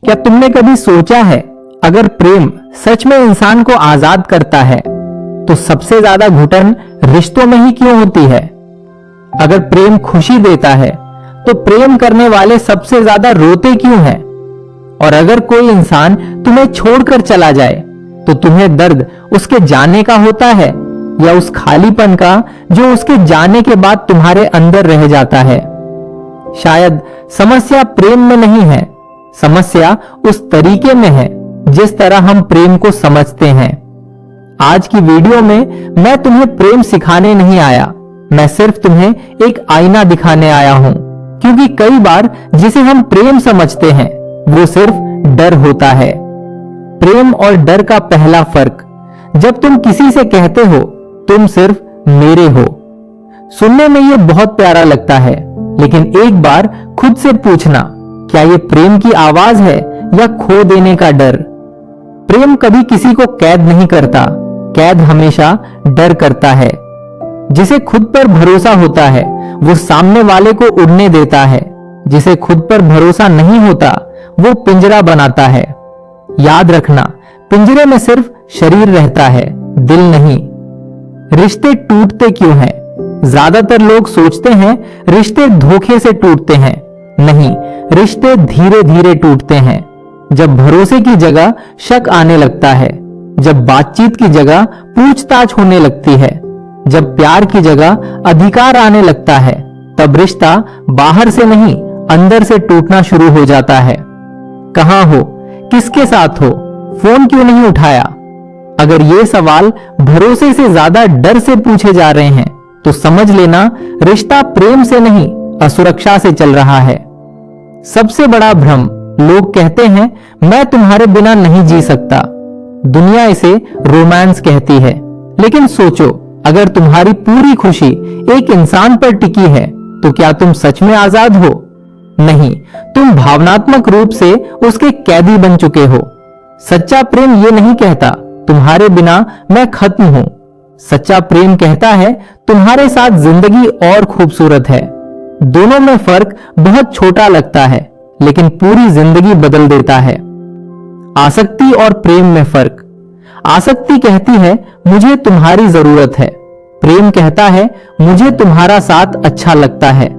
क्या तुमने कभी सोचा है, अगर प्रेम सच में इंसान को आजाद करता है तो सबसे ज्यादा घुटन रिश्तों में ही क्यों होती है? अगर प्रेम खुशी देता है तो प्रेम करने वाले सबसे ज्यादा रोते क्यों हैं? और अगर कोई इंसान तुम्हें छोड़कर चला जाए तो तुम्हें दर्द उसके जाने का होता है या उस खालीपन का जो उसके जाने के बाद तुम्हारे अंदर रह जाता है? शायद समस्या प्रेम में नहीं है, समस्या उस तरीके में है जिस तरह हम प्रेम को समझते हैं। आज की वीडियो में मैं तुम्हें प्रेम सिखाने नहीं आया, मैं सिर्फ तुम्हें एक आईना दिखाने आया हूं, क्योंकि कई बार जिसे हम प्रेम समझते हैं वो सिर्फ डर होता है। प्रेम और डर का पहला फर्क, जब तुम किसी से कहते हो तुम सिर्फ मेरे हो, सुनने में ये बहुत प्यारा लगता है, लेकिन एक बार खुद से पूछना, क्या ये प्रेम की आवाज है या खो देने का डर? प्रेम कभी किसी को कैद नहीं करता, कैद हमेशा डर करता है। जिसे खुद पर भरोसा होता है वो सामने वाले को उड़ने देता है, जिसे खुद पर भरोसा नहीं होता वो पिंजरा बनाता है। याद रखना, पिंजरे में सिर्फ शरीर रहता है, दिल नहीं। रिश्ते टूटते क्यों हैं? ज्यादातर लोग सोचते हैं रिश्ते धोखे से टूटते हैं। नहीं, रिश्ते धीरे धीरे टूटते हैं। जब भरोसे की जगह शक आने लगता है, जब बातचीत की जगह पूछताछ होने लगती है, जब प्यार की जगह अधिकार आने लगता है, तब रिश्ता बाहर से नहीं अंदर से टूटना शुरू हो जाता है। कहां हो, किसके साथ हो, फोन क्यों नहीं उठाया? अगर ये सवाल भरोसे से ज्यादा डर से पूछे जा रहे हैं तो समझ लेना, रिश्ता प्रेम से नहीं असुरक्षा से चल रहा है। सबसे बड़ा भ्रम, लोग कहते हैं मैं तुम्हारे बिना नहीं जी सकता। दुनिया इसे रोमांस कहती है, लेकिन सोचो, अगर तुम्हारी पूरी खुशी एक इंसान पर टिकी है तो क्या तुम सच में आजाद हो? नहीं, तुम भावनात्मक रूप से उसके कैदी बन चुके हो। सच्चा प्रेम ये नहीं कहता तुम्हारे बिना मैं खत्म हूं। सच्चा प्रेम कहता है तुम्हारे साथ जिंदगी और खूबसूरत है। दोनों में फर्क बहुत छोटा लगता है, लेकिन पूरी जिंदगी बदल देता है। आसक्ति और प्रेम में फर्क, आसक्ति कहती है मुझे तुम्हारी जरूरत है, प्रेम कहता है मुझे तुम्हारा साथ अच्छा लगता है।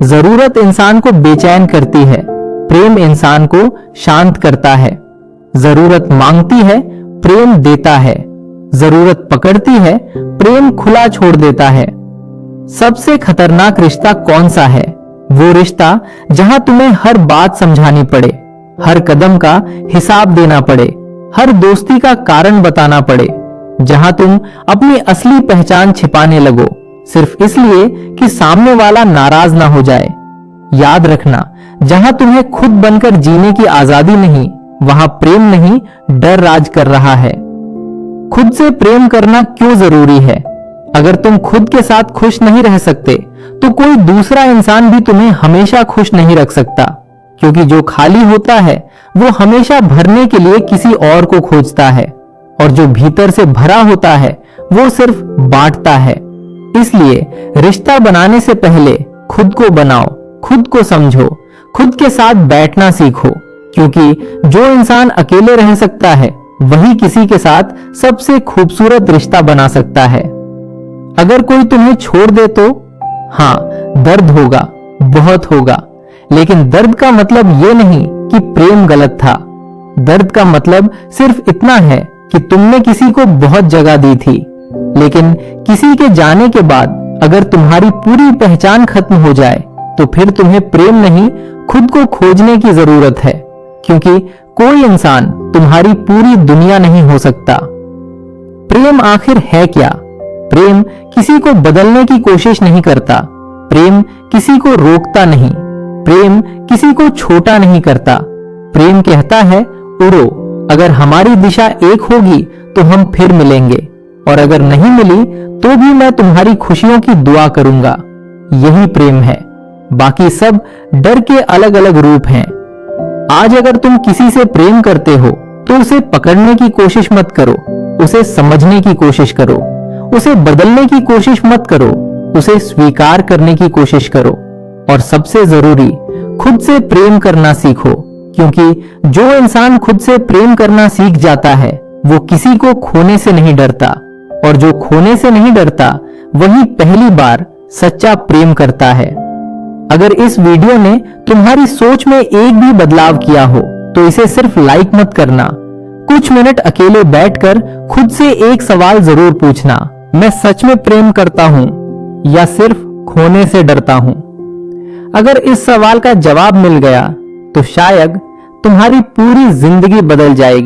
जरूरत इंसान को बेचैन करती है, प्रेम इंसान को शांत करता है। जरूरत मांगती है, प्रेम देता है। जरूरत पकड़ती है, प्रेम खुला छोड़ देता है। सबसे खतरनाक रिश्ता कौन सा है? वो रिश्ता जहां तुम्हें हर बात समझानी पड़े, हर कदम का हिसाब देना पड़े, हर दोस्ती का कारण बताना पड़े, जहां तुम अपनी असली पहचान छिपाने लगो सिर्फ इसलिए कि सामने वाला नाराज ना हो जाए। याद रखना, जहां तुम्हें खुद बनकर जीने की आजादी नहीं, वहां प्रेम नहीं डर राज कर रहा है। खुद से प्रेम करना क्यों जरूरी है? अगर तुम खुद के साथ खुश नहीं रह सकते तो कोई दूसरा इंसान भी तुम्हें हमेशा खुश नहीं रख सकता, क्योंकि जो खाली होता है वो हमेशा भरने के लिए किसी और को खोजता है, और जो भीतर से भरा होता है वो सिर्फ बांटता है। इसलिए रिश्ता बनाने से पहले खुद को बनाओ, खुद को समझो, खुद के साथ बैठना सीखो, क्योंकि जो इंसान अकेले रह सकता है वही किसी के साथ सबसे खूबसूरत रिश्ता बना सकता है। अगर कोई तुम्हें छोड़ दे तो हाँ, दर्द होगा, बहुत होगा, लेकिन दर्द का मतलब ये नहीं कि प्रेम गलत था। दर्द का मतलब सिर्फ इतना है कि तुमने किसी को बहुत जगह दी थी, लेकिन किसी के जाने के बाद अगर तुम्हारी पूरी पहचान खत्म हो जाए तो फिर तुम्हें प्रेम नहीं, खुद को खोजने की जरूरत है, क्योंकि कोई इंसान तुम्हारी पूरी दुनिया नहीं हो सकता। प्रेम आखिर है क्या? प्रेम किसी को बदलने की कोशिश नहीं करता, प्रेम किसी को रोकता नहीं, प्रेम किसी को छोटा नहीं करता। प्रेम कहता है उड़ो, अगर हमारी दिशा एक होगी तो हम फिर मिलेंगे, और अगर नहीं मिली तो भी मैं तुम्हारी खुशियों की दुआ करूंगा। यही प्रेम है, बाकी सब डर के अलग अलग रूप हैं। आज अगर तुम किसी से प्रेम करते हो तो उसे पकड़ने की कोशिश मत करो, उसे समझने की कोशिश करो, उसे बदलने की कोशिश मत करो, उसे स्वीकार करने की कोशिश करो। और सबसे जरूरी, खुद से प्रेम करना सीखो, क्योंकि जो इंसान खुद से प्रेम करना सीख जाता है वो किसी को खोने से नहीं डरता, और जो खोने से नहीं डरता वही पहली बार सच्चा प्रेम करता है। अगर इस वीडियो ने तुम्हारी सोच में एक भी बदलाव किया हो तो इसे सिर्फ लाइक मत करना, कुछ मिनट अकेले बैठकर खुद से एक सवाल जरूर पूछना, मैं सच में प्रेम करता हूं या सिर्फ खोने से डरता हूं? अगर इस सवाल का जवाब मिल गया तो शायद तुम्हारी पूरी जिंदगी बदल जाएगी।